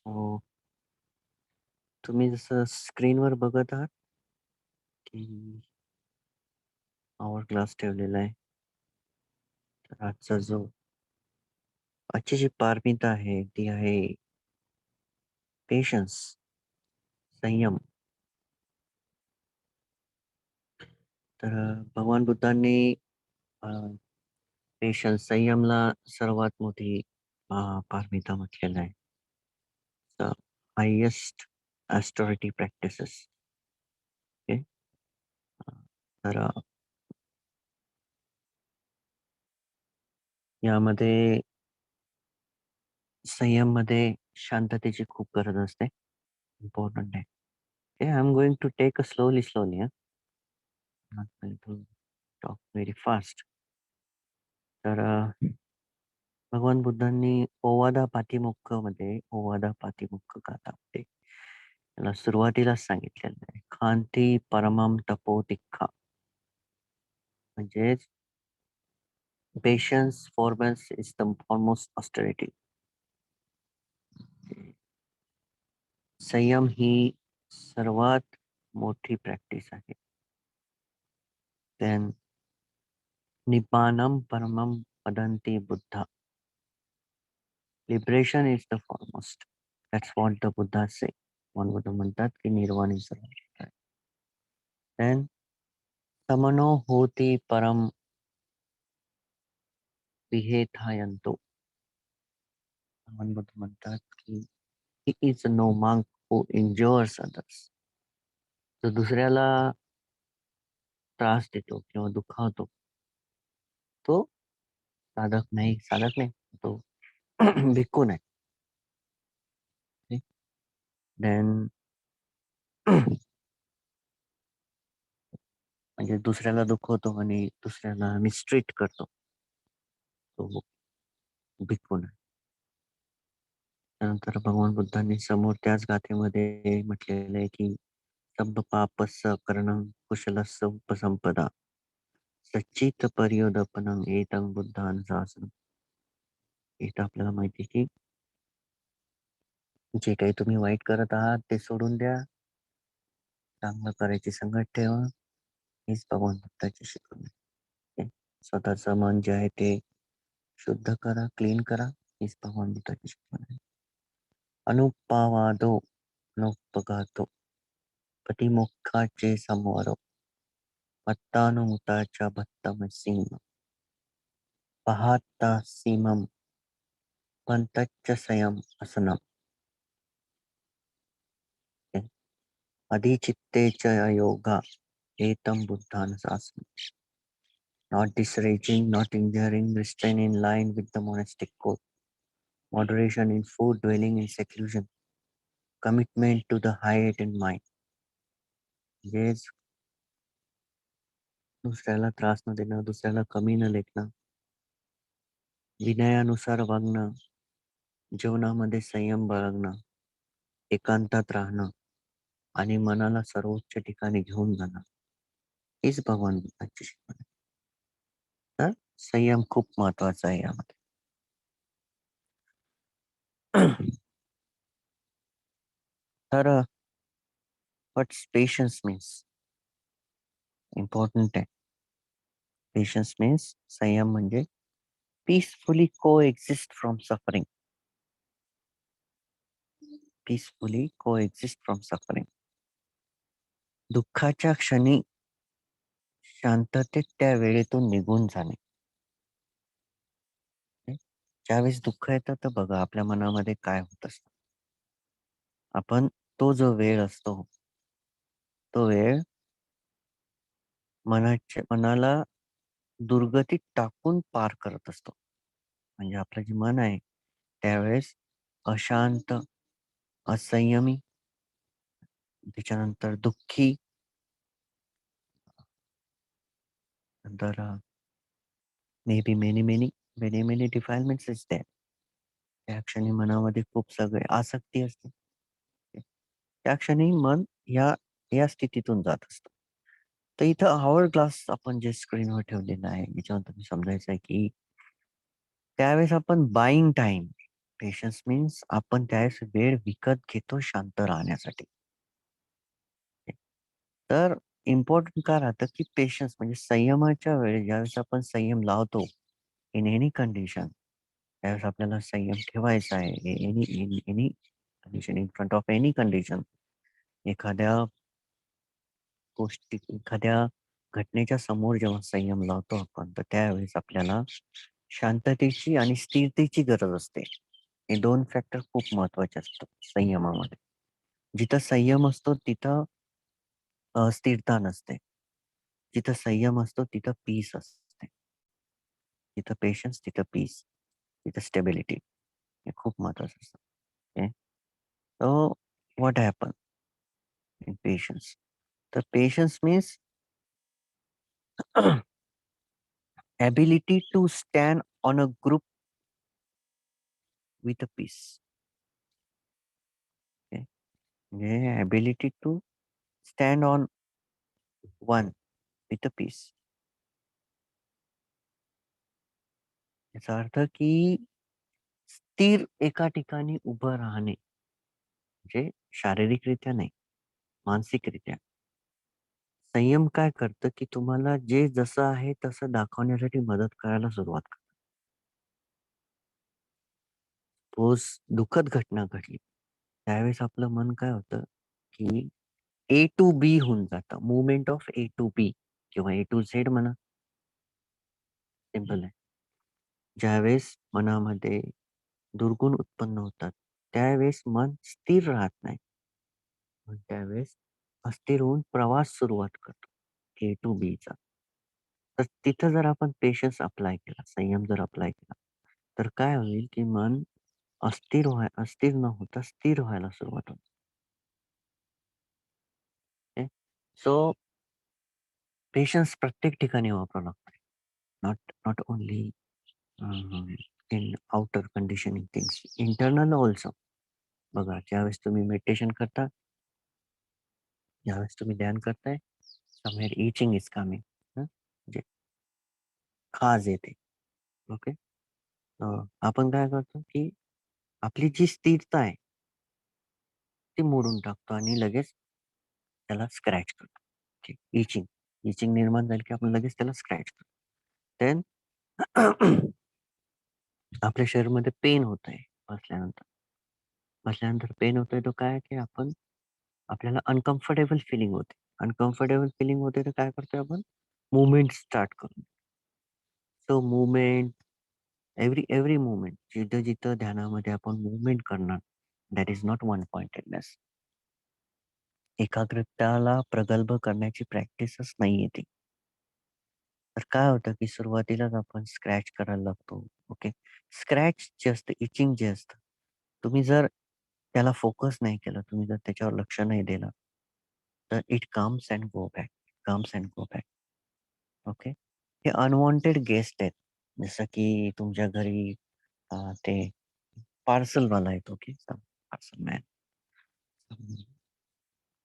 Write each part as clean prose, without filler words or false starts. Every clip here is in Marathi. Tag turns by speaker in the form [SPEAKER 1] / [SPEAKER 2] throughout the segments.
[SPEAKER 1] हो. तुम्ही जसं स्क्रीनवर बघत आहात, की आवर ग्लास ठेवलेला आहे. तर आजची जी पारमिता आहे, ती आहे पेशन्स, संयम. तर भगवान बुद्धांनी अ, पेशन्स, संयमला सर्वात मोठी पारमिता म्हटलेलं आहे. The highest austerity practices. Okay. तर यामध्ये संयममध्ये शांततेची खूप गरज असते. इम्पॉर्टंट आहे. Okay, I'm going to take a slowly. Yeah? Not going to talk very fast. तर भगवान बुद्धांनी ओवादा पातिमुख्य गाथामध्ये त्याला सुरुवातीलाच सांगितलेलं आहे, खांती परमम तपो तिख्खा. म्हणजेच patience forbearance is the foremost austerity. संयम ही सर्वात मोठी प्रॅक्टिस आहे. देन निब्बानम परमम वदंती Buddha. Liberation is the foremost. That's what the Buddha say. भगवान बुद्ध म्हणतात की निर्वाण ही सर्वात मोठं आहे. देन समनो होती परम विहेथायंतो. भगवान बुद्ध म्हणतात की he is no monk who injures others. जो दुसऱ्याला त्रास देतो किंवा दुखावतो, तो साधक नाही, तो भिक्खू नाही. देन म्हणजे दुसऱ्याला दुखवतो आणि दुसऱ्याला मिस्ट्रीट करतो, तो भिक्खू नाही. त्यानंतर भगवान बुद्धांनी समोर त्याच गाथेमध्ये म्हटलेलं आहे की सब पापस्य करणं कुशलस्य उपसंपदा सच्चित पर्योदपनं एतं बुद्धान शासनम. इथं आपल्याला माहिती आहे की जे काही तुम्ही वाईट करत आहात ते सोडून द्या, चांगलं करायची संगत ठेवा. हीच भगवान बुद्धाची शिकवण आहे. स्वतःचं मन जे आहे ते शुद्ध करा, क्लीन करा. हीच भगवान बुद्धाची शिकवण आहे. अनुपावादो अनुपगातो पतिमोक्षाचे समोरो मत्तानुमुताच्या भत्तमसीम पहात्ता सीमम पंतच्च संयम असनम. अधिचित्ते च योगा एतं बुद्धान शासनम. Not disraging, not injuring, restraint in line with the monastic code, moderation in food, dwelling in seclusion, commitment to the height in mind. म्हणजेच दुसऱ्याला त्रास न देणं, दुसऱ्याला कमी न लेखणं, विनयानुसार वागणं, जीवनामध्ये संयम बाळगणं, एकांतात राहणं आणि मनाला सर्वोच्च ठिकाणी घेऊन जाणं, हीच भगवान बुद्धांची शिकवण आहे. तर संयम खूप महत्वाचा आहे यामध्ये. तर व्हॉट पेशन्स मीन्स इम्पॉर्टंट आहे. पेशन्स मीन्स संयम म्हणजे पीसफुली को एक्झिस्ट फ्रॉम सफरिंग. पीसफुली को एक्झिस्ट फ्रॉम सफरिंग. दुःखाच्या क्षणी शांततेत त्या वेळेतून निघून जाणे. ज्यावेळेस दुःख येतं तर बघा आपल्या मनामध्ये काय होत असतं. आपण तो जो वेळ असतो, तो वेळ मनाला दुर्गतीत टाकून पार करत असतो. म्हणजे आपलं जे मन आहे त्यावेळेस अशांत, असंयमी, त्याच्यानंतर दुःखी, नंतर may be many defilements is there. त्या क्षणी मनामध्ये खूप सगळे आसक्ती असते. त्या क्षणी मन या या स्थितीतून जात असतं. तर इथं आवर ग्लास आपण जे स्क्रीनवर ठेवलेलं आहे, याच्यावर तुम्ही समजायचं आहे की त्यावेळेस आपण बाईंग टाइम, पेशन्स मीन्स आपण त्यावेळेस वेळ विकत घेतो शांत राहण्यासाठी. तर इम्पोर्टंट काय राहतं, की पेशन्स म्हणजे संयमाच्या वेळी ज्यावेळेस आपण संयम लावतो इन एनी कंडिशन, त्यावेळेस आपल्याला संयम ठेवायचा आहे. Any condition, in front of any condition. एखाद्या एखाद्या घटनेच्या समोर जेव्हा संयम लावतो आपण, तर त्यावेळेस आपल्याला शांततेची आणि स्थिरतेची गरज असते. हे 2 फॅक्टर खूप महत्त्वाचे असतात संयमामध्ये. जिथं संयम असतो तिथं स्थिरता नसते. जिथं संयम असतो तिथं पीस असते. जिथं पेशन्स तिथं पीस, तिथं स्टॅबिलिटी. हे खूप महत्वाचं असतं. Okay. So what happen in patience? तर patience means ability to stand on a group with a peace. Okay. म्हणजे ability to stand on one with a peace. याचा अर्थ की स्थिर एका ठिकाणी उभं राहणे, म्हणजे शारीरिकरित्या नाही, मानसिकरित्या. संयम काय करतं, की तुम्हाला जे जसं आहे तसं दाखवण्यासाठी मदत करायला सुरुवात करतं. सपोज दुःखद घटना घडली. त्यावेळेस आपलं मन काय होतं, की ए टू बी होऊन जातं. मूव्हमेंट ऑफ ए टू बी किंवा ए टू झेड म्हणा, सिंपल आहे. ज्यावेळेस मनामध्ये दुर्गुण उत्पन्न होतात, त्यावेळेस मन स्थिर राहत नाही. मग त्यावेळेस अस्थिर होऊन प्रवास सुरुवात करतो ए टू बीचा. तर तिथं जर आपण पेशन्स अप्लाय केला, संयम जर अप्लाय केला, तर काय होईल, की मन अस्थिर न होता स्थिर व्हायला सुरुवात होते. सो पेशन्स प्रत्येक ठिकाणी वापरावं लागतं. Not not only in outer conditioning things, internal also. बघा, ज्यावेळेस तुम्ही मेडिटेशन करता, ज्यावेळेस तुम्ही ध्यान करताय, समवेअर इचिंग इज कमिंग. म्हणजे खाज येते. ओके. आपण काय करतो, की आपली जी स्थिरता आहे, ती मोडून टाकतो आणि लगेच त्याला स्क्रॅच करतो. ठीक. इचिंग. इचिंग निर्माण झाली, की आपण लगेच त्याला स्क्रॅच करतो. देन आपल्या शरीरामध्ये पेन होतंय बसल्यानंतर. बसल्यानंतर पेन होतोय तो काय, की आपल्याला अनकम्फर्टेबल फीलिंग होते. अनकम्फर्टेबल फीलिंग होते तर काय करतोय आपण? मूव्हमेंट स्टार्ट करतो. सो मूव्हमेंट, एव्हरी मूव्हमेंट, जिथं-जिथं ध्यानामध्ये आपण मूव्हमेंट करणार, that is not one pointedness. एकाग्रताला प्रगल्भ करण्याची प्रॅक्टिसच नाहीये ती. तर काय होतं, की सुरुवातीलाच आपण स्क्रॅच करायला लागतो. ओके. स्क्रॅच जे असतं, इचिंग जे असतं, तुम्ही जर त्याला फोकस नाही केलं, तुम्ही जर त्याच्यावर लक्ष नाही दिलं, तर it comes and go back, comes and go back. Okay. हे अनवॉन्टेड गेस्ट आहेत. जसं की तुमच्या घरी ते पार्सलवाला येतो, ओके. पार्सल मॅन,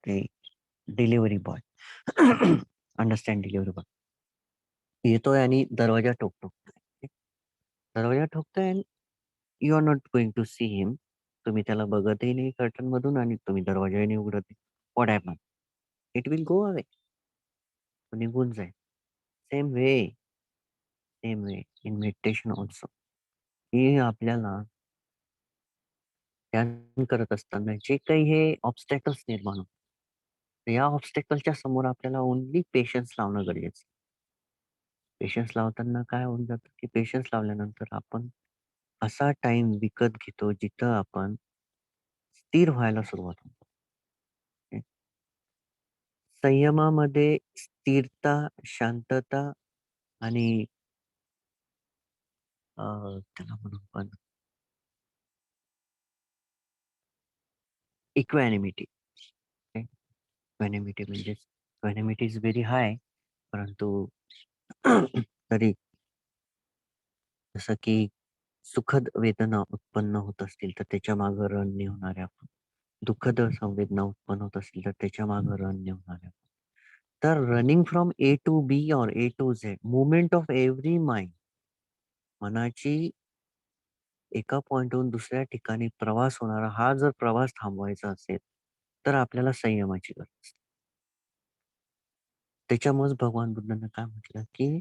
[SPEAKER 1] ते delivery boy. Understand, delivery boy येतोय आणि दरवाजा ठोकतोय. दरवाजा ठोकतोय and you are not going to see him. तुम्ही त्याला बघतही नाही कर्टनमधून आणि तुम्ही दरवाजाही नाही उघडत आहे. What happen? It will go away. तो निघून जाईल. Same way, same way in meditation also. की आपल्याला ध्यान करत असताना जे काही हे ऑब्स्टॅकल्स निर्माण होतात, या ऑब्स्टॅकलच्या समोर आपल्याला ओन्ली पेशन्स लावणं गरजेचं आहे. पेशन्स लावताना काय होऊन जातं, की पेशन्स लावल्यानंतर आपण असा टाईम विकत घेतो, जिथं आपण स्थिर व्हायला सुरुवात होतो. ओके. संयमामध्ये स्थिरता, शांतता आणि त्याला म्हणू आपण इक्वॅनिमिटी. इक्वॅनिमिटी म्हणजे इक्वॅनिमिटी इज व्हेरी हाय, परंतु तरी जसं की सुखद वेदना उत्पन्न होत असतील, तर त्याच्या मागे रन नाही होणार आहे आपण. दुःखद संवेदना उत्पन्न होत असतील, तर त्याच्या मागे रन नाही होणार आहे आपण. तर running from A to B और A to Z, movement of every mind, मनाची एका पॉइंटहून दुसऱ्या ठिकाणी प्रवास होणारा हा जर प्रवास थांबवायचा असेल, तर आपल्याला संयमाची गरज असते. त्याच्यामुळेच भगवान बुद्धांनी काय म्हटलं, की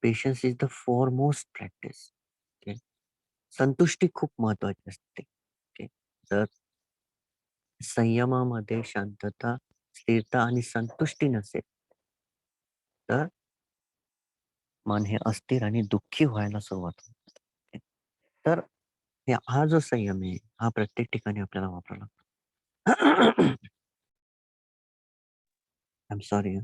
[SPEAKER 1] patience is the foremost practice. Okay. संतुष्टी खूप महत्वाची असते. ओके. तर संयमामध्ये शांतता, स्थिरता आणि संतुष्टी नसेल, तर मन हे अस्थिर आणि दुःखी व्हायला सुरुवात होते. तर हा जो संयम आहे, हा प्रत्येक ठिकाणी आपल्याला वापरावा लागतो. आय एम सॉरी हां.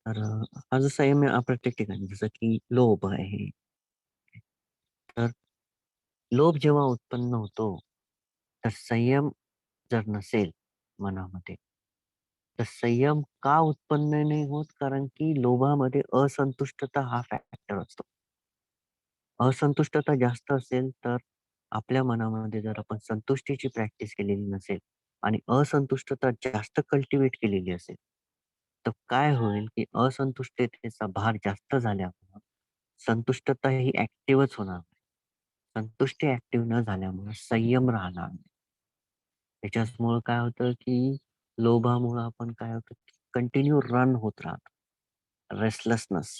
[SPEAKER 1] तर हा जो संयम आहे, हा प्रत्येक ठिकाणी जसं की लोभ आहे. तर लोभ जेव्हा उत्पन्न होतो, तर संयम जर नसेल मनामध्ये, तर संयम का उत्पन्न नाही होत? कारण की लोभामध्ये असंतुष्टता हा फॅक्टर असतो. असंतुष्टता जास्त असेल, तर आपल्या मनामध्ये जर आपण संतुष्टीची प्रॅक्टिस केलेली नसेल आणि असंतुष्टता जास्त कल्टिव्हेट केलेली असेल, तर काय होईल, की असंतुष्टतेचा भार जास्त झाल्यामुळं संतुष्टता ही ॲक्टिव्हच होणार नाही. संतुष्टी ॲक्टिव्ह न झाल्यामुळं संयम राहणार नाही. त्याच्यामुळं काय होतं, की लोभामुळं आपण काय होतं, की कंटिन्यू रन होत राहतो. Restlessness.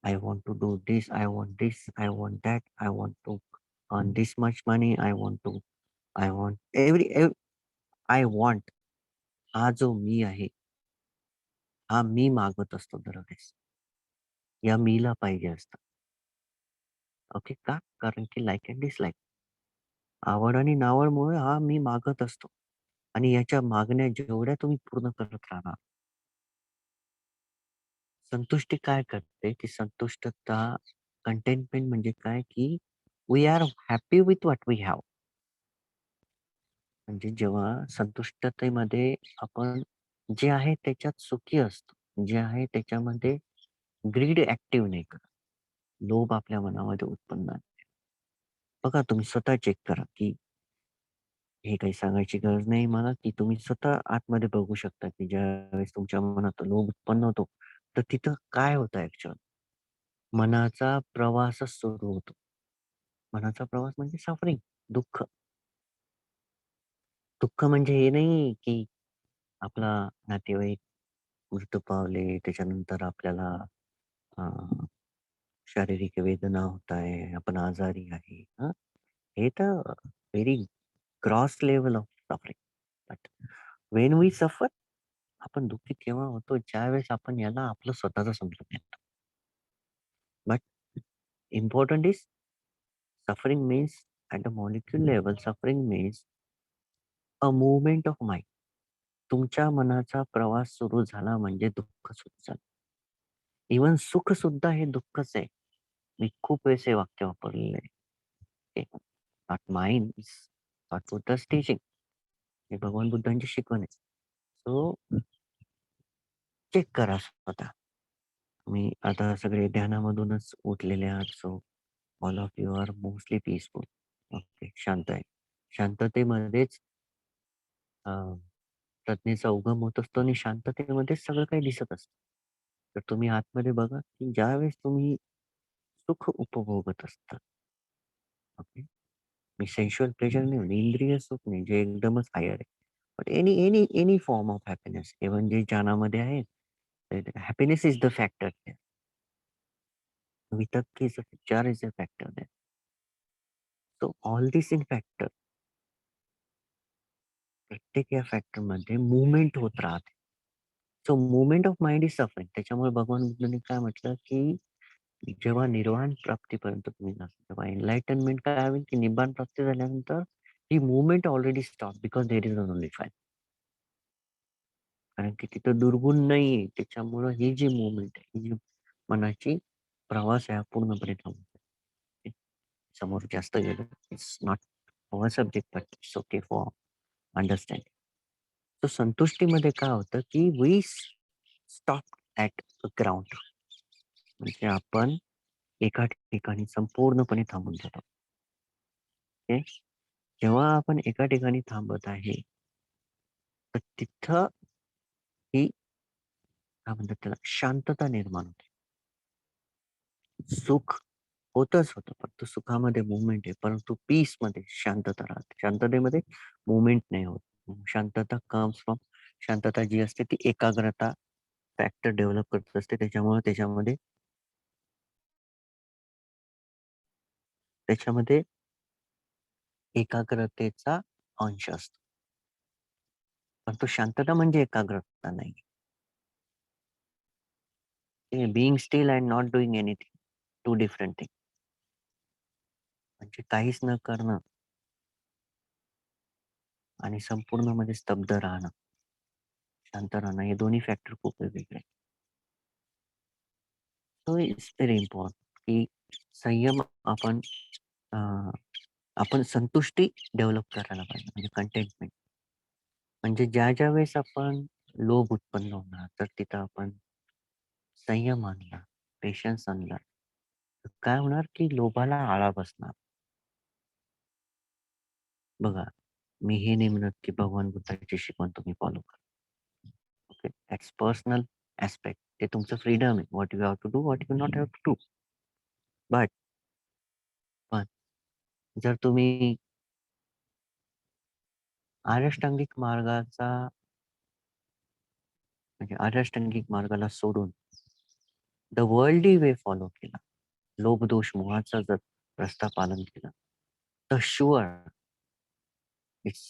[SPEAKER 1] I want to do this, I want this, I want that, I want to earn this much money, I want I want हा जो मी आहे, हा मी मागत असतो दरवेळेस. या मीला पाहिजे असतं. ओके. का? कारण की लाइक अँड डिसलाइक. आवड आणि नावडमुळे हा मी मागत असतो आणि याच्या मागण्या जेवढ्या तुम्ही पूर्ण करत राहणार, संतुष्टी काय करते, की संतुष्टता कंटेंटमेंट म्हणजे काय, की we are happy with what we have. म्हणजे जेव्हा संतुष्टतेमध्ये आपण जे आहे त्याच्यात सुखी असतो. जे आहे त्याच्यामध्ये ग्रीड ॲक्टिव्ह नाही करत. लोभ आपल्या मनामध्ये उत्पन्न नाही. बघा तुम्ही स्वतः चेक करा, की हे काही सांगायची गरज नाही मला, की तुम्ही स्वतः आतमध्ये बघू शकता, की ज्यावेळेस तुमच्या मनात लोभ उत्पन्न होतो, तर तिथं काय होतं ॲक्चुअल? मनाचा प्रवासच सुरू होतो. मनाचा प्रवास म्हणजे सफरिंग, दुःख. दुःख म्हणजे हे नाही, की आपला नातेवाईक मृत्यू पावले, त्याच्यानंतर आपल्याला अ, शारीरिक वेदना होत आहे, आपण आजारी आहे. हां, हे तर very gross level of suffering. But when we suffer आपण दुःखी केव्हा होतो? ज्यावेळेस आपण याला आपलं स्वतःचं समजून घेतो. But important is suffering means at the molecule level suffering means a movement of mind. तुमच्या मनाचा प्रवास सुरू झाला म्हणजे दुःख सुरू झालं. इव्हन सुख सुद्धा हे दुःखच आहे. मी खूप वेळेस हे वाक्य वापरलेलं आहे. Not mine, not Buddha's teaching. हे भगवान बुद्धांची शिकवण आहे. सो चेक करा स्वतः. तुम्ही आता सगळे ध्यानामधूनच उठलेले आहात. So all of you are mostly peaceful. Okay. शांत आहे. शांततेमध्येच अ, प्रज्ञेचा उगम होत असतो आणि शांततेमध्येच सगळं काही दिसत असतं. तर तुम्ही आतमध्ये बघा, की ज्यावेळेस तुम्ही सुख उपभोगत असता. ओके. मी सेन्शुअल प्लेजर नाही म्हणत, इंद्रिय सुख नाही, जे एकदमच हायर आहे. But any any any form of happiness even जे ज्ञानामध्ये आहे, happiness is the factor there. वितक इज अ विचार is a factor there. So all this in factor प्रत्येक या फॅक्टरमध्ये मूव्हमेंट होत राहते. So movement of mind is suffering. त्याच्यामुळे भगवान बुद्धांनी काय म्हटलं, की जेव्हा निर्वाण प्राप्तीपर्यंत तुम्ही जाल, तेव्हा एनलाइटनमेंट काय होईल, की निब्बाण प्राप्ती झाल्यानंतर ही movement already stop because there is only five. कारण की तिथं दुर्गुण नाहीये. त्याच्यामुळं ही जी मूव्हमेंट आहे, ही जी मनाची प्रवास आहे, हा पूर्णपणे थांबून जाईल. समोर जास्त गेलं, it's not our subject but it's okay for understanding. तर संतुष्टीमध्ये काय होतं, की वी स्टॉप ॲट ग्राउंड. म्हणजे आपण एका ठिकाणी संपूर्णपणे थांबून जातो. ओके. जेव्हा आपण एका ठिकाणी थांबत आहे, तर तिथं ही काय म्हणतात त्याला शांतता निर्माण होते. सुख होतच होतं. फक्त सुखामध्ये मूव्हमेंट आहे. परंतु पीसमध्ये शांतता राहते. शांततेमध्ये मूव्हमेंट नाही होत. शांतता कम्स फ्रॉम शांतता जी असते ती एकाग्रता फॅक्टर डेव्हलप करत असते. त्याच्यामुळे त्याच्यामध्ये त्याच्यामध्ये एकाग्रतेचा अंश असतो. पण तो शांतता म्हणजे एकाग्रता नाही. Being still and not doing anything, to different thing. म्हणजे काहीच न करणं आणि संपूर्णमध्ये स्तब्ध राहणं, शांत राहणं हे दोन्ही फॅक्टर खूप वेगवेगळे आहेत. सो इट्स व्हेरी इम्पॉर्टंट की संयम आपण अ, आपण संतुष्टी डेव्हलप करायला पाहिजे म्हणजे कंटेंटमेंट. म्हणजे ज्या वेळेस आपण लोभ उत्पन्न होणार, तर तिथं आपण संयम आणला, पेशन्स आणला, तर काय होणार की लोभाला आळा बसणार. बघा, मी हे नाही म्हणत की भगवान बुद्धाची शिकवण तुम्ही फॉलो करा. Okay, that's personal aspect. ते तुमचं फ्रीडम आहे. What you have to do, what you not have to do. But पण जर तुम्ही आर्याष्टांगिक मार्गाचा म्हणजे आर्याष्टांगिक मार्गाला सोडून द वर्ल्डली वे फॉलो केला, लोभ, दोष, मोहाचा जर रस्ता पालन केला, तर शुअर इट्स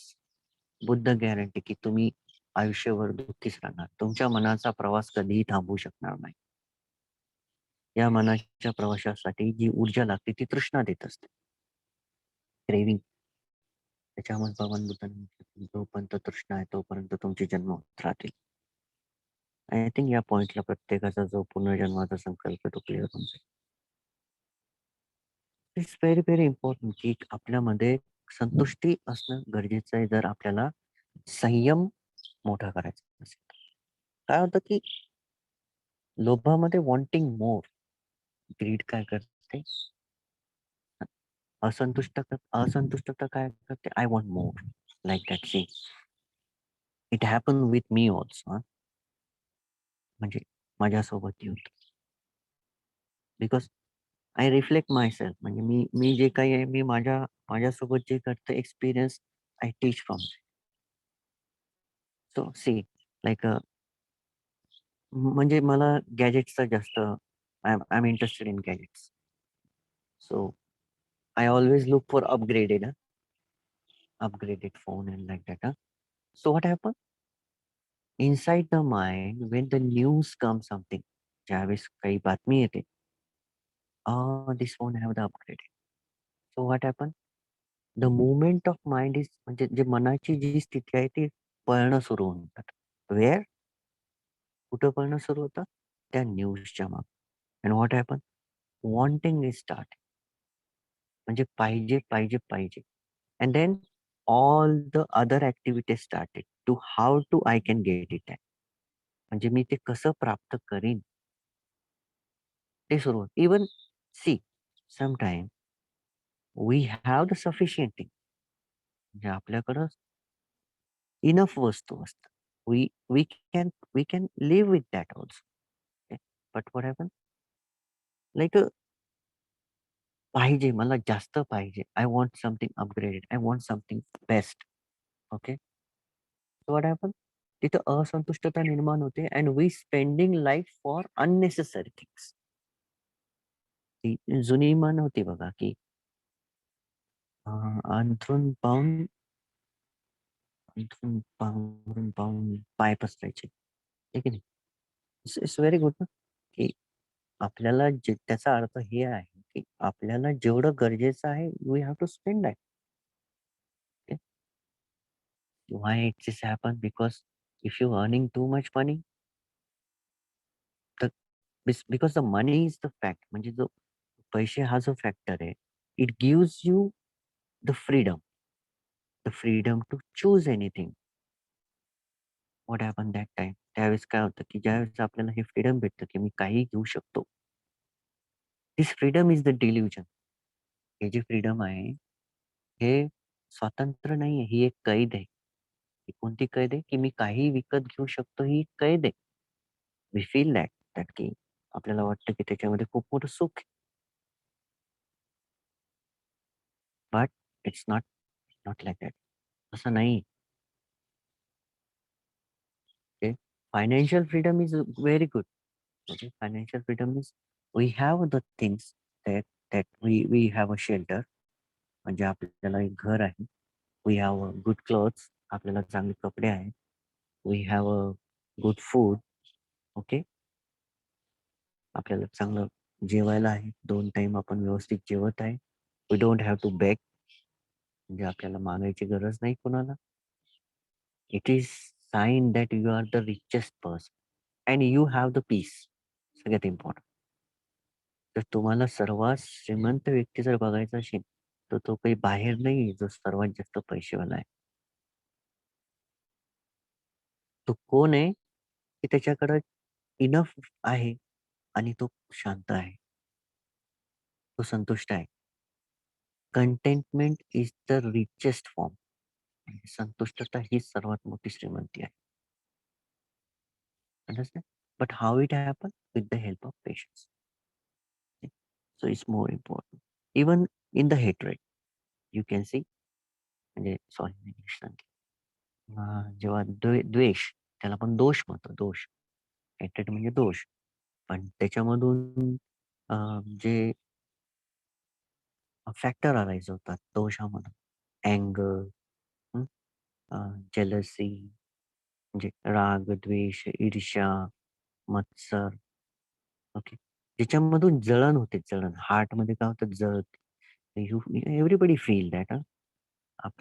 [SPEAKER 1] बुद्ध गॅरंटी की तुम्ही आयुष्यभर दुःखीच राहणार. तुमच्या मनाचा प्रवास कधीही थांबवू शकणार नाही. या मनाच्या प्रवासासाठी जी ऊर्जा लागते ती तृष्णा देत असते. क्रेव्हिंग. त्याच्यामुळे भगवान बुद्धांनी म्हटलं, जोपर्यंत तृष्णा आहे तोपर्यंत तुमचे जन्म होत राहतील. आय थिंक या पॉइंटला प्रत्येकाचा जो पुनर्जन्माचा संकल्प आहे तो क्लिअर होऊन जाईल. इट्स व्हेरी, व्हेरी इम्पॉर्टंट की आपल्यामध्ये संतुष्टी असणं गरजेचं आहे जर आपल्याला संयम मोठा करायचा असेल. काय होतं की लोभामध्ये वॉन्टिंग मोर, ग्रीड काय करते? असंतुष्टता काय करते? I want more. Like that see. It happen with me also. म्हणजे माझ्यासोबतही होतं. Because I reflect myself. म्हणजे मी मी जे काही आहे मी माझ्यासोबत जे घडतं experience I teach from. So see like म्हणजे मला गॅजेट्सचा जास्त I am interested in gadgets. So I always look for upgraded phone and like that. So what happened? Inside the mind, when the news comes something, ज्यावेळेस काही बातमी येते, this phone have the upgraded. So what happened? The movement of mind is म्हणजे जे मनाची जी स्थिती आहे ती पळणं सुरू होऊन जातं. Where? कुठं पळणं सुरू होतं? त्या न्यूजच्या मागे. And what happened? Wanting is start. म्हणजे पाहिजे, पाहिजे, पाहिजे. And then all the other activities started to how to I can get it. म्हणजे मी ते कसं प्राप्त करीन ते सुरू होतं. Even see sometime we have the sufficient thing. म्हणजे आपल्याकडं इनफ वस्तू असतात. We we can we can live with that also. But what happen? Like पाहिजे, मला जास्त पाहिजे. I want something upgraded. I want something best. Okay. So what happen? तिथं असंतुष्टता निर्माण होते and we spending life for unnecessary things. ती जुनी म्हण होती बघा, की अंथरूण पाहून अंथरूण पांघरून पाहून पाय पसरायचे. आहे की नाही? इट्स व्हेरी गुड ना, की आपल्याला जे त्याचा अर्थ हे आहे, की आपल्याला जेवढं गरजेचं आहे, we have to spend that. Okay. Why it this happen? Because if you earning too much money, तर because the money is the fact. म्हणजे जो पैसे हा जो फॅक्टर आहे, it gives you the freedom. The freedom to choose anything. What happen that time? त्यावेळेस काय होतं, की ज्यावेळेस आपल्याला हे फ्रीडम भेटतं, की मी काहीही घेऊ शकतो. दिस फ्रीडम इज द डिल्युजन. हे जे फ्रीडम आहे, हे स्वातंत्र्य नाहीये, ही एक कैद आहे. ही कोणती कैद आहे, की मी काहीही विकत घेऊ शकतो, ही एक कैद आहे. वी फील दॅट, की आपल्याला वाटतं, की त्याच्यामध्ये खूप मोठं सुख आहे. It's not not like that. असं नाही. Okay. Financial freedom is very good. Okay. Financial freedom is we have the things that that we have a shelter. म्हणजे आपल्याला एक घर आहे. We have good clothes. आपल्याला चांगले कपडे आहेत. We have a good food. Okay. आपल्याला चांगलं जेवायला आहे. 2 टाईम आपण व्यवस्थित जेवत आहे. We don't have to beg. म्हणजे आपल्याला मागायची गरज नाही कोणाला. It is sign that you are the richest person and you have the peace. सगळ्यात इम्पॉर्टंट. तर तुम्हाला सर्वात श्रीमंत व्यक्ती जर बघायचा असेल, तर तो काही बाहेर नाही जो सर्वात जास्त पैसेवाला आहे. तो कोण आहे? की त्याच्याकडे इनफ आहे आणि तो शांत आहे. तो संतुष्ट आहे. Contentment is the richest form. संतुष्टता हीच सर्वात मोठी श्रीमंती आहे. Understand? But how it happen? With the help of patience. So it's more important. Even in the hatred you can see. म्हणजे सॉरी मी इंग्लिश सांगेन. जेव्हा द्वेष, त्याला आपण दोष म्हणतो, दोष. हेट्रेड म्हणजे दोष. पण त्याच्यामधून जे फॅक्टर अराईज होतात दोषामधून. अँगर, जेलसी, म्हणजे राग, द्वेष, ईर्ष्या, मत्सर. ओके. ज्याच्यामधून जळण होते, जळण. हार्टमध्ये काय होतं? जळत. You everybody feel that.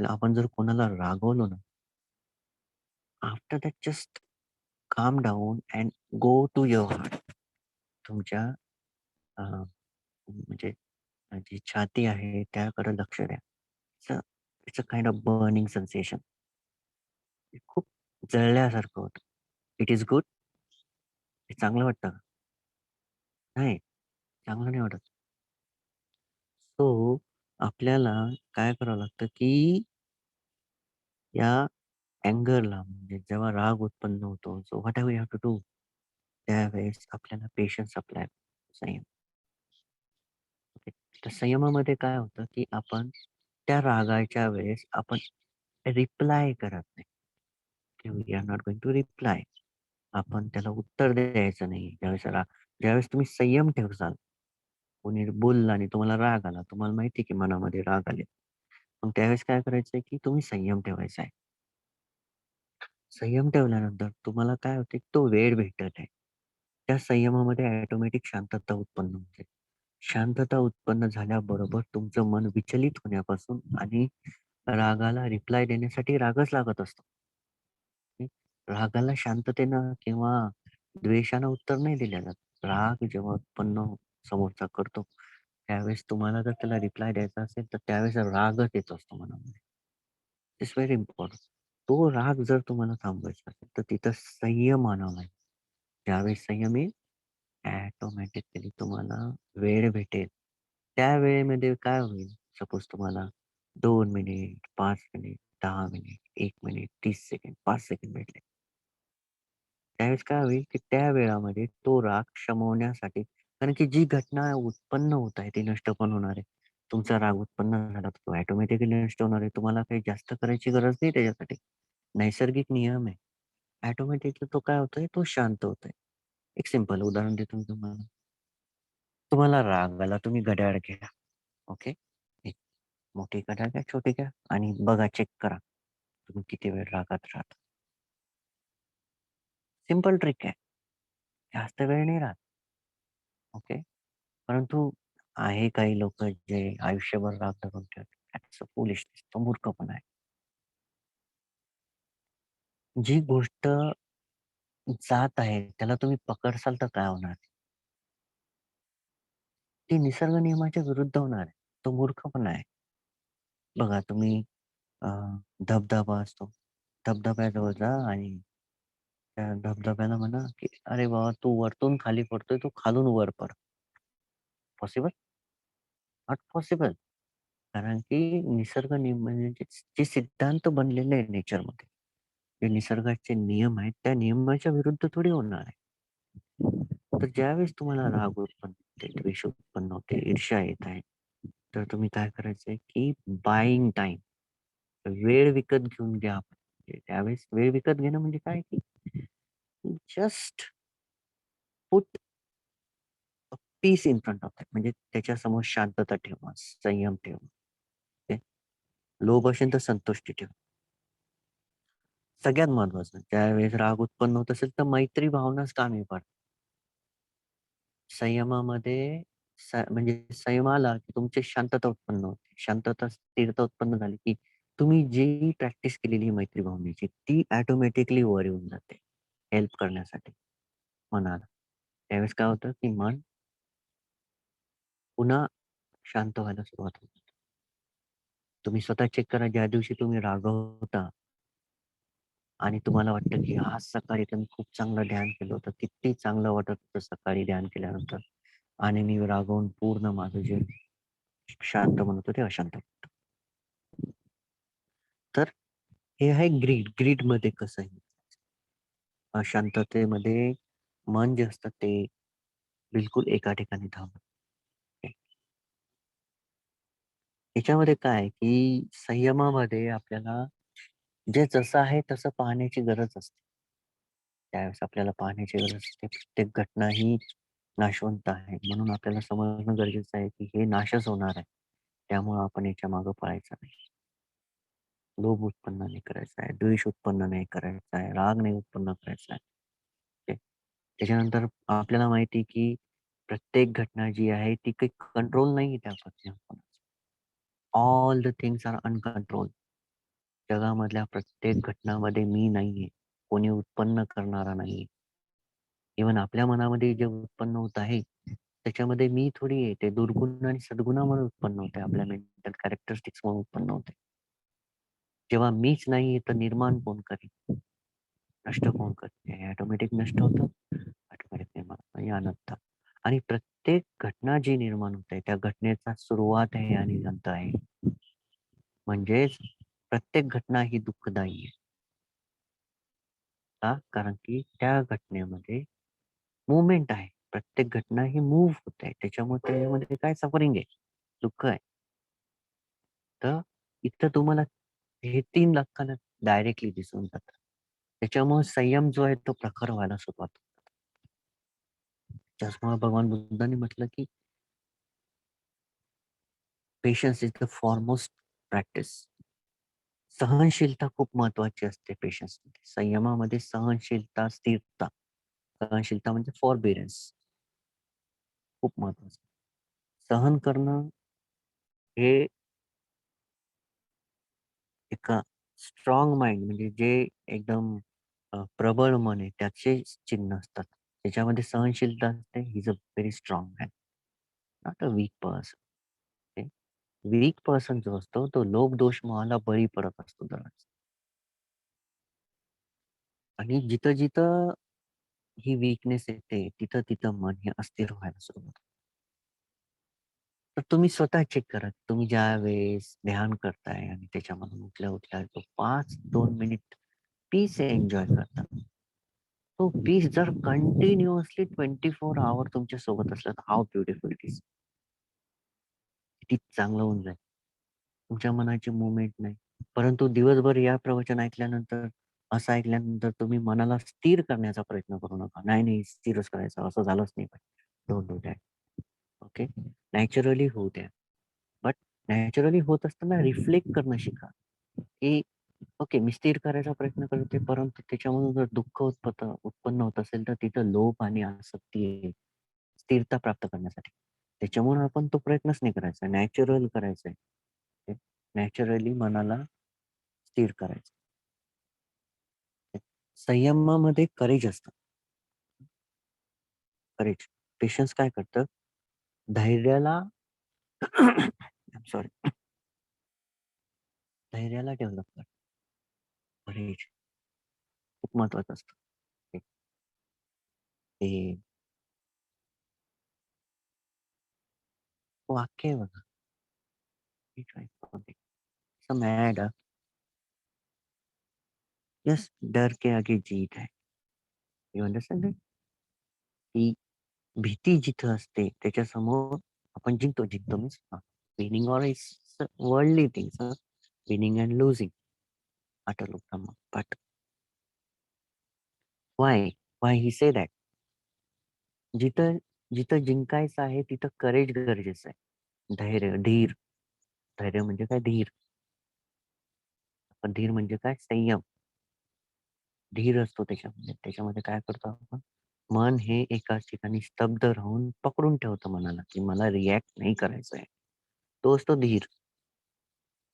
[SPEAKER 1] आपण जर कोणाला रागवलो ना, after that just calm down and go to your heart. तुमच्या अ, म्हणजे जी छाती आहे त्याकडे लक्ष द्या. It's it's a kind of burning sensation. खूप जळल्यासारखं होतं. It is good. हे चांगलं वाटतं का? नाही, चांगलं नाही वाटत. सो आपल्याला काय करावं लागतं, की या अँगरला, म्हणजे जेव्हा राग उत्पन्न होतो, so whatever you have to do, त्यावेळेस आपल्याला पेशन्स अप्लाय, संयम. ओके. तर संयमामध्ये काय होतं, की आपण त्या रागाच्या वेळेस आपण रिप्लाय करत नाही. की we are not going to reply. आपण त्याला उत्तर द्यायचं नाही. ज्यावेळेस तुम्ही संयम ठेवसाल, कोणी बोललं आणि तुम्हाला राग आला, तुम्हाला माहिती आहे की मनामध्ये राग आले. मग त्यावेळेस काय करायचंय, की तुम्ही संयम ठेवायचा आहे. संयम ठेवल्यानंतर तुम्हाला काय होते, तो वेळ भेटत आहे. त्या संयमामध्ये ऑटोमॅटिक शांतता उत्पन्न होते. शांतता उत्पन्न झाल्याबरोबर तुमचं मन विचलित होण्यापासून आणि रागाला रिप्लाय देण्यासाठी रागच लागत असतो. हं. रागाला शांततेनं किंवा द्वेषानं उत्तर नाही दिलं जात. राग जेव्हा उत्पन्न समोरचा करतो, त्यावेळेस तुम्हाला जर त्याला रिप्लाय द्यायचा असेल, तर त्यावेळेस रागच येत असतो मनामध्ये. It's very important. तो राग जर तुम्हाला थांबवायचा असेल, तर तिथं संयम आणावा लागेल. ज्यावेळेस संयम येईल, ऑटोमॅटिकली तुम्हाला वेळ भेटेल. त्या वेळेमध्ये काय होईल, सपोज तुम्हाला 2 minute, 5 minute, 10 minute, 1 minute, 30 second, 5 second भेटले. त्यावेळेस काय होईल, की त्या वेळामध्ये तो राग शमवण्यासाठी, कारण की जी घटना उत्पन्न होत आहे, ती नष्ट पण होणार आहे. तुमचा राग उत्पन्न झाला, तर तो ऑटोमॅटिकली नष्ट होणार आहे. तुम्हाला काही जास्त करायची गरज नाही त्याच्यासाठी. नैसर्गिक नियम आहे. ऑटोमॅटिकली तो काय होतोय, तो शांत होतोय. एक सिंपल उदाहरण देतो मी तुम्हाला. तुम्हाला राग आला, तुम्ही घड्याळ घ्या. ओके. एक मोठी घड्याळ घ्या, छोटी घ्या आणि बघा, चेक करा. तुम्ही किती वेळ रागात राहता. सिंपल ट्रिक आहे. जास्त वेळ नाही राहत. ओके. परंतु आहे काही लोकं जे आयुष्यभर राग धरून ठेवतात. That's a foolishness. तो मूर्खपणा आहे. जी गोष्ट जात आहे त्याला तुम्ही पकडसाल तर काय होणार? ती निसर्ग नियमाच्या विरुद्ध होणार आहे. तो मूर्खपणा आहे. बघा तुम्ही अ, धबधबा असतो. धबधब्याजवळ जा आणि त्या धबधब्याला म्हणा, की "अरे बाबा, तू वरतून खाली पडतोय, तू खालून वर पड." पॉसिबल? Not possible. कारण की निसर्ग नियम म्हणजे जे सिद्धांत बनलेले आहे नेचरमध्ये, जे निसर्गाचे नियम आहेत, त्या नियमाच्या विरुद्ध थोडी होणार आहे. तर ज्यावेळेस तुम्हाला राग उत्पन्न होते, द्वेष उत्पन्न होते, ईर्ष्या येत आहे, तर तुम्ही काय करायचंय, की बायिंग टाईम, वेळ विकत घेऊन घ्या आपण. त्यावेळेस वेळ विकत घेणं म्हणजे काय, की just put peace in front of that, म्हणजे त्याच्यासमोर शांतता ठेवा, संयम ठेवा. ओके. लोभ असेल तर संतुष्टी ठेवा. सगळ्यात महत्त्वाचं, ज्यावेळेस राग उत्पन्न होत असेल, तर मैत्री भावनाच कामी पडते. संयमामध्ये म्हणजे संयम आला, की तुमची शांतता उत्पन्न होते. शांतता, स्थिरता उत्पन्न झाली, की तुम्ही जी प्रॅक्टिस केलेली मैत्री भावनेची, ती ऑटोमॅटिकली वर येऊन जाते, हेल्प करण्यासाठी मनाला. त्यावेळेस काय होतं, की मन पुन्हा शांत व्हायला सुरुवात होते. तुम्ही स्वतः चेक करा, ज्या दिवशी तुम्ही रागवता आणि तुम्हाला वाटतं, की आज सकाळी तर मी खूप चांगलं ध्यान केलं होतं. किती चांगलं वाटत होतं सकाळी ध्यान केल्यानंतर, आणि मी रागावून पूर्ण माझं जे शांत म्हणत होते, अशांत होतं. तर हे आहे ग्रीड. ग्रीडमध्ये कसं आहे, अशांततेमध्ये मन जे असतं ते बिलकुल एका ठिकाणी थांबत नाही. याच्यामध्ये काय आहे, की संयमामध्ये आपल्याला जे जसं आहे तसं पाहण्याची गरज असते. त्यावेळेस आपल्याला पाहण्याची गरज असते. प्रत्येक घटना ही नाशवंत आहे. म्हणून आपल्याला समजणं गरजेचं आहे, की हे नाशच होणार आहे. त्यामुळं आपण याच्या मागे पळायचं नाही. लोभ उत्पन्न नाही करायचा आहे, द्वेष उत्पन्न नाही करायचा आहे, राग नाही उत्पन्न करायचा आहे. ओके. त्याच्यानंतर आपल्याला माहिती आहे, की प्रत्येक घटना जी आहे ती काही कंट्रोल नाहीये त्यावरती. All the things are uncontrolled. जगामधल्या प्रत्येक घटनामध्ये मी नाहीये. कोणी उत्पन्न करणारा नाहीये. इव्हन आपल्या मनामध्ये जे उत्पन्न होत आहे, त्याच्यामध्ये मी थोडी आहे. ते दुर्गुण आणि सद्गुणामुळे उत्पन्न होते. आपल्या मेंटल कॅरेक्टरिस्टिक्समुळे उत्पन्न होते. जेव्हा मीच नाहीये, तर निर्माण कोण करेल? नष्ट कोण करेल? हे ऑटोमॅटिक नष्ट होतं. ऑटोमॅटिक निर्माण होतं. ही अनंत. आणि प्रत्येक घटना जी निर्माण होते, त्या घटनेचा सुरुवात आहे आणि अंत आहे. म्हणजेच प्रत्येक घटना ही दुःखदायी आहे. का? कारण की त्या घटनेमध्ये मूव्हमेंट आहे. प्रत्येक घटना ही मूव्ह होत आहे. त्याच्यामुळे त्याच्यामध्ये काय सफरिंग आहे, दुःख आहे. तर इथं तुम्हाला हे 3 लक्षणं डायरेक्टली दिसून जातात. त्याच्यामुळे संयम जो आहे तो प्रखर व्हायला सुरुवात होते. त्याचमुळे भगवान बुद्धांनी म्हटलं, की patience is the foremost practice. सहनशीलता खूप महत्वाची असते पेशन्समध्ये. संयमामध्ये सहनशीलता, स्थिरता. सहनशीलता म्हणजे फॉरबिअरन्स, खूप महत्वाचं. सहन करणं हे एका स्ट्रॉंग माइंड, म्हणजे जे एकदम प्रबळ मन आहे त्याचे चिन्ह असतात. त्याच्यामध्ये सहनशीलता असते. He is a very strong man, not a weak person. Weak person जो असतो तो लोभ, दोष, मोहाला बळी पडत असतो दरवेळेस. आणि जिथं-जिथं ही वीकनेस येते, तिथं-तिथं मन हे अस्थिर व्हायला सुरुवात होतं. तर तुम्ही स्वतः चेक करा. तुम्ही ज्यावेळेस ध्यान करताय आणि त्याच्यामधून उठल्या-उठल्या तो 5-2 मिनिट पीस एन्जॉय करता. तो पीस जर कंटिन्युअसली 24 हॉवर तुमच्या सोबत असला, तर हाऊ ब्युटिफुल इट इज. किती चांगलं होऊन जाईल. तुमच्या मनाची मूव्हमेंट नाही. परंतु दिवसभर या प्रवचन ऐकल्यानंतर, असं ऐकल्यानंतर तुम्ही मनाला स्थिर करण्याचा प्रयत्न करू नका. नाही, नाही स्थिरच करायचं, असं झालंच नाही पाहिजे. Don't do that. Okay. Naturally होऊ द्या. बट नॅचरली होत असताना रिफ्लेक्ट करणं शिका, की ओके, मी स्थिर करायचा प्रयत्न करते, परंतु त्याच्यामधून जर दुःख उत्पन्न होत असेल, तर तिथं लोभ आणि आसक्ती आहे, स्थिरता प्राप्त करण्यासाठी. त्याच्यामुळे आपण तो प्रयत्नच नाही करायचा. नॅचरल करायचा आहे. नॅचरली मनाला स्थिर करायचं. संयमामध्ये करेज असतं. करेज. पेशन्स काय करतं, धैर्याला सॉरी, धैर्याला डेव्हलप करतं. करेज खूप महत्वाचं असतं. ते ते वाक्य आहे बघा. मी ट्राय करते. सम ॲड यस, डर के आगे जीत है. You understand that? की भीती जिथं असते त्याच्यासमोर आपण जिंकतो. जिंकतो means winning or is worldly things, winning and losing, Atal Brahma. But why? Why he say that? जिथं जिथं जिंकायचं आहे तिथं करेज गरजेचं आहे. धैर्य, धीर. धैर्य म्हणजे काय? धीर. पण धीर म्हणजे काय? संयम. धीर असतो त्याच्यामध्ये. त्याच्यामध्ये काय करतो आपण? मन हे एकाच ठिकाणी स्तब्ध राहून पकडून ठेवतं मनाला, की मला रिएक्ट नाही करायचं आहे. तो असतो धीर.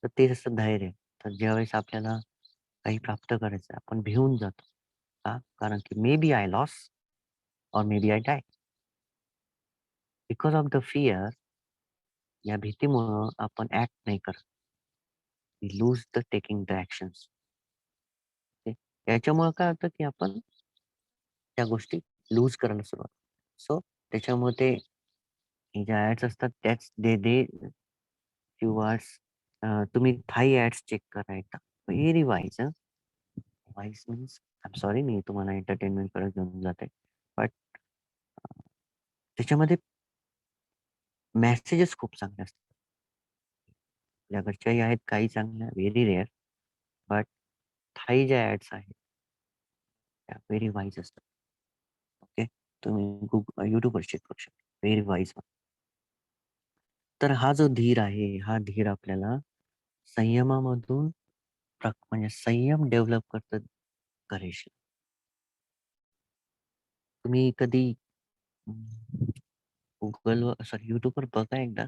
[SPEAKER 1] तर ते असतं धैर्य. तर ज्यावेळेस आपल्याला काही प्राप्त करायचं आहे, आपण भिवून जातो. का? कारण की मे बी आय लॉस और maybe I die. Because of the fear, या भीतीमुळं आपण ॲक्ट नाही करत. We lose the taking the actions. याच्यामुळं काय होतं, की आपण त्या गोष्टी लूज करायला सुरुवात. सो त्याच्यामुळे ते हे ज्या ॲड्स असतात त्याच दे दे फ्यू आवर्स, तुम्ही थाई ॲड्स चेक करा एकदा. Very wise wise means I am sorry, मी तुम्हाला एंटरटेनमेंटकडे घेऊन जाते. बट त्याच्यामध्ये मेसेजेस खूप चांगले असतात. आपल्या घरच्याही आहेत काही चांगल्या, व्हेरी रेअर. बट थाई ज्या ॲड्स आहेत त्या व्हेरी वाईज असतात. ओके. तुम्ही YouTubeवर चेक करू शकता. Very wise. तर हा जो धीर आहे, हा धीर आपल्याला संयमामधून म्हणजे संयम डेव्हलप करतं करेज. तुम्ही कधी Googleवर सॉरी YouTubeवर बघा एकदा,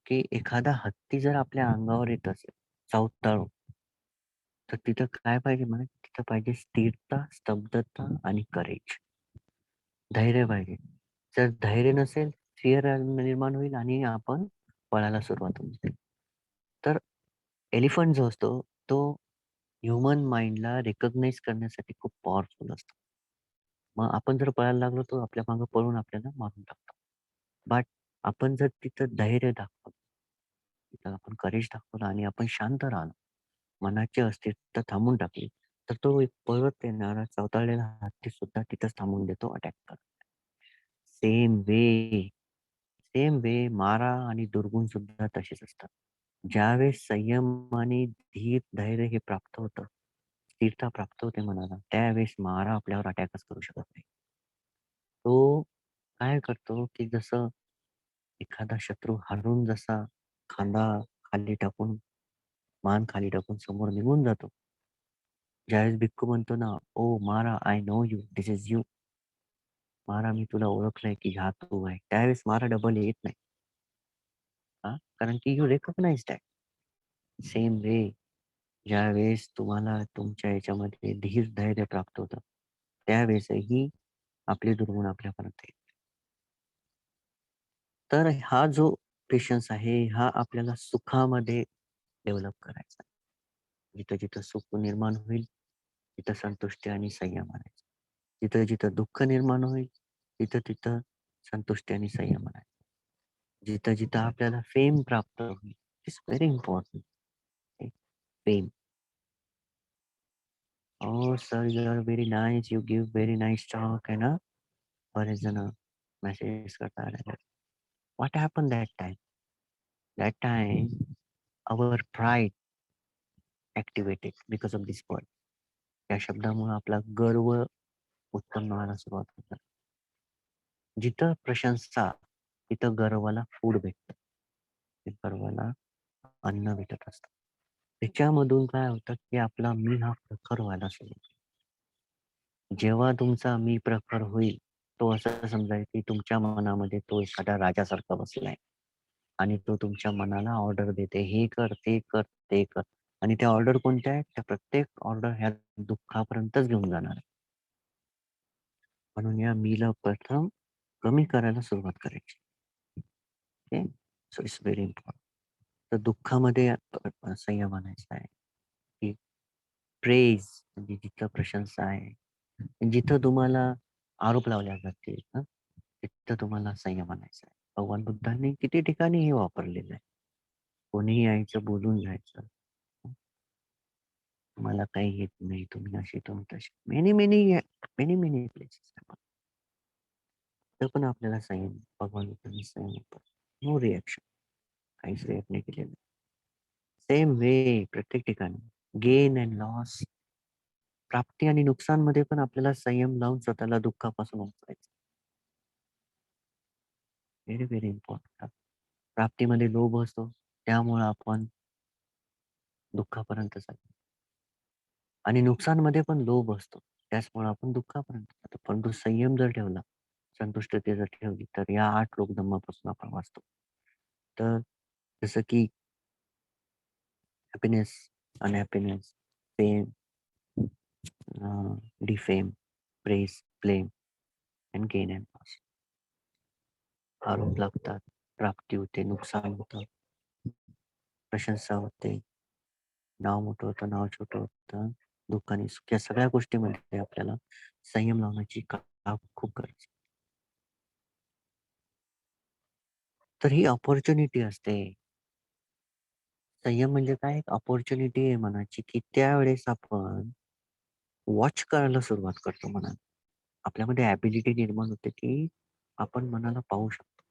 [SPEAKER 1] की एखादा हत्ती जर आपल्या अंगावर येत असेल, चावताळून, तर तिथं काय पाहिजे म्हणा? तिथं पाहिजे स्थिरता, स्तब्धता आणि करेज. धैर्य पाहिजे. जर धैर्य नसेल, फिअर निर्माण होईल आणि आपण पळायला सुरुवात होईल. तर एलिफंट जो असतो, तो ह्युमन माइंडला रिकॉग्नाइज करण्यासाठी खूप पॉवरफुल असतो. मग आपण जर पळायला लागलो, तो आपल्या मागे पळून आपल्याला मारून टाकतो. बट आपण जर तिथं धैर्य दाखवलं, तिथं आपण करेज दाखवलं आणि आपण शांत राहिलो, मनाची अस्थिरता थांबवून टाकली, तर तो एक पळत येणारा चवताळलेला हत्ती सुद्धा तिथंच थांबून देतो अटॅक करायला. सेम वे, सेम वे मारा आणि दुर्गुण सुद्धा तसेच असतात. ज्यावेळेस संयम आणि धीर, धैर्य हे प्राप्त होतं, स्थिरता प्राप्त होते मनाला, त्यावेळेस मारा आपल्यावर अटॅकच करू शकत नाही. तो काय करतो, की जसं एखादा शत्रू हारून जसा खांदा खाली टाकून, मान खाली टाकून समोर निघून जातो. ज्यावेळेस भिक्खू म्हणतो ना, "ओ मारा, I know you, this is you." मारा, मी तुला ओळखलंय, की हा तू आहे. त्यावेळेस मारा डबल येत नाही. हां, कारण की you recognise that. Same way, ज्यावेळेस तुम्हाला तुमच्या याच्यामध्ये धीर, धैर्य प्राप्त होतं, त्यावेळेसही आपले दुर्गुण आपल्यापर्यंत येतात. तर हा जो पेशन्स आहे, हा आपल्याला सुखामध्ये डेव्हलप करायचा आहे. जिथं-जिथं सुख निर्माण होईल, तिथं संतुष्टी आणि संयम आणायचा. जिथं-जिथं दुःख निर्माण होईल, तिथं-तिथं संतुष्टी आणि संयम आणायचा. जिथं-जिथं आपल्याला फेम प्राप्त होईल, it's very important. Fame. "Oh sir, you are very nice, you give very nice talk" आहे ना. बरेच जण मेसेजेस करतात. What happen that time? That time our pride activated because of this word. या शब्दामुळे आपला गर्व उत्पन्न व्हायला सुरुवात होते. जिथं प्रशंसा, तिथं गर्वाला फूड भेटतं. ते गर्वाला अन्न भेटत असतं. त्याच्यामधून काय होतं, की आपला मी हा प्रखर व्हायला सुरू होतो. जेव्हा तुमचा मी प्रखर होईल, तो असं समजायचं, की तुमच्या मनामध्ये तो एखाद्या राजासारखा बसलाय आणि तो तुमच्या मनाला ऑर्डर देते, "हे कर, ते कर, ते कर." आणि त्या ऑर्डर कोणत्या आहेत? त्या प्रत्येक ऑर्डर ह्या दुःखापर्यंतच घेऊन जाणार आहे. म्हणून या मीला प्रथम कमी करायला सुरुवात करायची. Okay. So it's very important. तर दुःखामध्ये संयम आणायचा आहे, की प्रेज म्हणजे जिथं प्रशंसा आहे, जिथं तुम्हाला आरोप लावले जातील ना, तिथं तुम्हाला संयम आणायचा आहे. भगवान बुद्धांनी किती ठिकाणी हे वापरलेलं आहे. कोणीही यायचं, बोलून जायचं. तुम्हाला काही येत नाही, तुम्ही असे, तुम्ही तसे. Many, many, many, many places. तर पण आपल्याला संयम, भगवान बुद्धांनी संयम, नो रिएक्शन. काहीच रिएक्ट नाही केलेलं. सेम वे प्रत्येक ठिकाणी गेन एंड लॉस, प्राप्ती आणि नुकसानमध्ये पण आपल्याला संयम लावून स्वतःला दुःखापासून वाचवायचं. Very, very important. प्राप्तीमध्ये लोभ असतो, त्यामुळे आपण दुःखापर्यंत जातो आणि नुकसानमध्ये पण लोभ असतो, त्याचमुळे आपण दुःखापर्यंत जातो. परंतु संयम जर ठेवला, संतुष्टता जर ठेवली, तर या 8 लोकधर्मापासून आपण वाचतो. तर जसं की happiness, unhappiness, fame, defame, praise, blame and gain and loss. आरोप लागतात, प्राप्ती होते, नुकसान होतं, प्रशंसा होते, नाव मोठं होतं, नाव छोटं होतं, दुःख आणि सुख या सगळ्या गोष्टींमध्ये आपल्याला संयम लावण्याची खूप गरज आहे. तर ही अपॉर्च्युनिटी असते. संयम म्हणजे काय? एक अपॉर्च्युनिटी आहे मनाची, की त्यावेळेस आपण वॉच करायला सुरुवात करतो मनाला. आपल्यामध्ये ॲबिलिटी निर्माण होते, की आपण मनाला पाहू शकतो.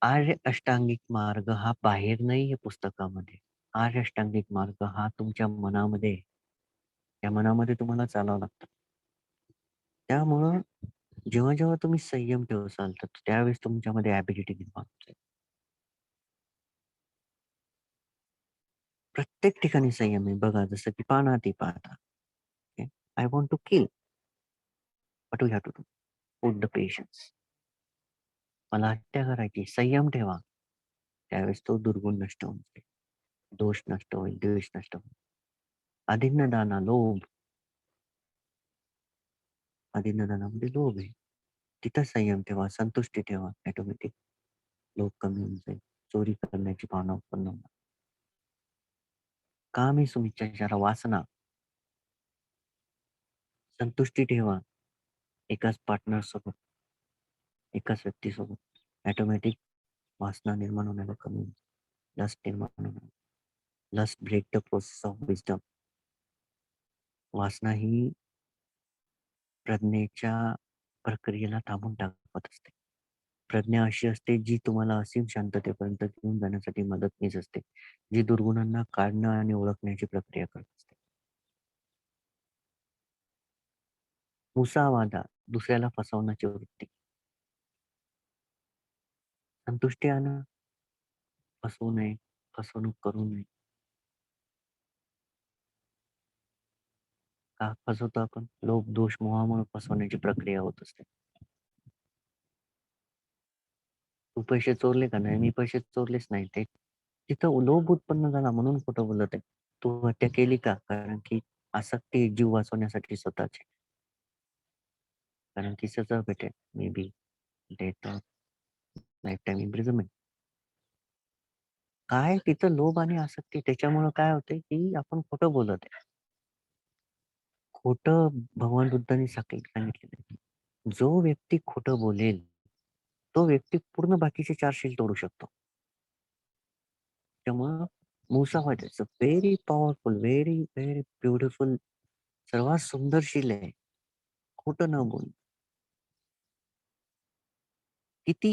[SPEAKER 1] आर्य अष्टांगिक मार्ग हा बाहेर नाहीये पुस्तकामध्ये. आर्य अष्टांगिक मार्ग हा तुमच्या मनामध्ये आहे. त्या मनामध्ये तुम्हाला चालावं लागतं. त्यामुळं जेव्हा तुम्ही संयम ठेवाल, तर त्यावेळेस तुमच्यामध्ये ॲबिलिटी निर्माण होते. प्रत्येक ठिकाणी संयम आहे. बघा जसं की पानाती पाहता. I want to kill, what we have to do? Put the patience. मला हत्या करायची, संयम ठेवा. त्यावेळेस तो दुर्गुण नष्ट होऊन जाईल. दोष नष्ट होईल, द्वेष नष्ट होईल. अदिन्नदाना, लोभ. अदिन्नदानामध्ये लोभ आहे. तिथं संयम ठेवा, संतुष्टी ठेवा. ऑटोमॅटिक लोभ कमी होऊन जाईल. चोरी करण्याची भावना उत्पन्न होणार. कामी सुमिच्छाचार, वासना. संतुष्टी ठेवा एकाच पार्टनर सोबत, एकाच व्यक्तीसोबत. ऑटोमॅटिक वासना निर्माण होण्याला कमी होईल. लस्ट निर्माण होणार. Lust break the process of wisdom. वासना ही प्रज्ञेच्या प्रक्रियेला थांबवून टाकत असते. प्रज्ञा अशी असते जी तुम्हाला असीम शांततेपर्यंत घेऊन जाण्यासाठी मदतनीस असते. जी दुर्गुणांना काढणं आणि ओळखण्याची प्रक्रिया करत असते. मुसावादा, दुसऱ्याला फसवण्याची वृत्ती. संतुष्टी आणा, फसवू नये, फसवणूक करू नये. का फसवतो आपण? लोभ, दोष, मोहामुळे फसवण्याची प्रक्रिया होत असते. तू पैसे चोरले का? नाही, मी पैसे चोरलेच नाही. ते तिथं लोभ उत्पन्न झाला म्हणून खोटं बोलत आहे. तू हत्या केली का? कारण की आसक्ती जीव वाचवण्यासाठी स्वतःची. कारण की सजा भेटेल. May be death or lifetime imprisonment. काय तिथं लोभ आणि आसक्ती त्याच्यामुळं काय होतंय, की आपण खोटं बोलत आहे. खोटं भगवान बुद्धांनी सांगितलेलं आहे. जो व्यक्ती खोटं बोलेल, तो व्यक्ती पूर्ण बाकीचे 4 शील तोडू शकतो. त्यामुळं मुसावाद is a very powerful, very, very beautiful सर्वात सुंदर शील आहे. खोटं न बोलणं. किती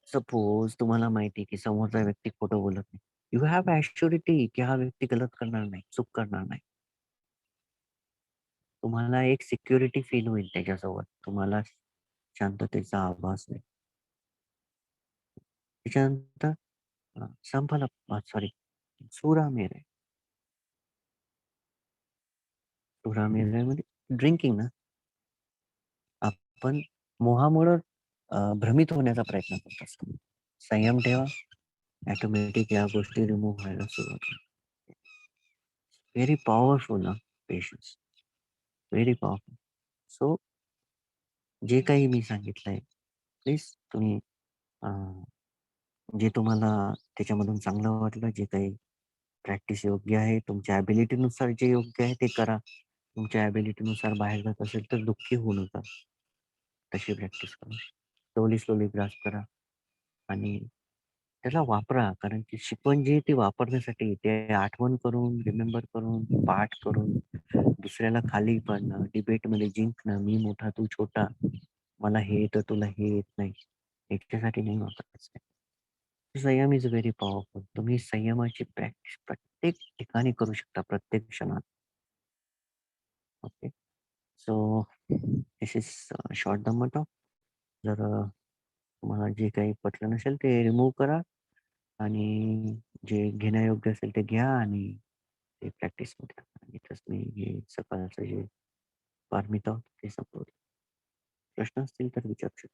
[SPEAKER 1] सपोज तुम्हाला माहिती आहे, की समोरचा व्यक्ती खोटं बोलत नाही. यू हॅव ॲश्युरिटी की हा व्यक्ती गलत करणार नाही, चूक करणार नाही. तुम्हाला एक सिक्युरिटी फील होईल त्याच्यासोबत. तुम्हाला शांततेचा आभास होईल. त्याच्यानंतर सॉरी सुरामेर आहे. सुरामेरमध्ये ड्रिंकिंग ना, आपण मोहामुळं भ्रमित होण्याचा प्रयत्न करत असतो. संयम ठेवा, ऑटोमॅटिक या गोष्टी रिमूव्ह व्हायला सुरुवात होईल. Very powerful patience. Very powerful. So जे काही मी सांगितलंय, प्लीज तुम्ही अ, जे तुम्हाला त्याच्यामधून चांगलं वाटलं, जे काही प्रॅक्टिस योग्य आहे, तुमच्या ॲबिलिटीनुसार जे योग्य आहे ते करा. तुमच्या ॲबिलिटीनुसार बाहेर जात असेल तर दुःखी होऊ नका. तशी प्रॅक्टिस करा. स्लोली, स्लोली ग्रास्प करा आणि त्याला वापरा. कारण की शिकवण जी आहे ती वापरण्यासाठी आहे. ते आठवण करून, रिमेंबर करून, पाठ करून, दुसऱ्याला खाली पाडणं, डिबेटमध्ये जिंकणं, मी मोठा तू छोटा, मला हे येतं तुला हे येत नाही. याच्यासाठी नाही वापरायचं आहे. संयम इज व्हेरी पॉवरफुल. तुम्ही संयमाची प्रॅक्टिस प्रत्येक ठिकाणी करू शकता, प्रत्येक क्षणात. Okay. So this is short Dhamma talk. जर तुम्हाला जे काही पटलं नसेल ते रिमूव्ह करा आणि जे घेण्यायोग्य असेल ते घ्या आणि ते प्रॅक्टिसमध्ये आणा. इथंच मी हे सकाळचं जे पारमिता होतं ते संपवलं. प्रश्न असतील तर विचारू शकता.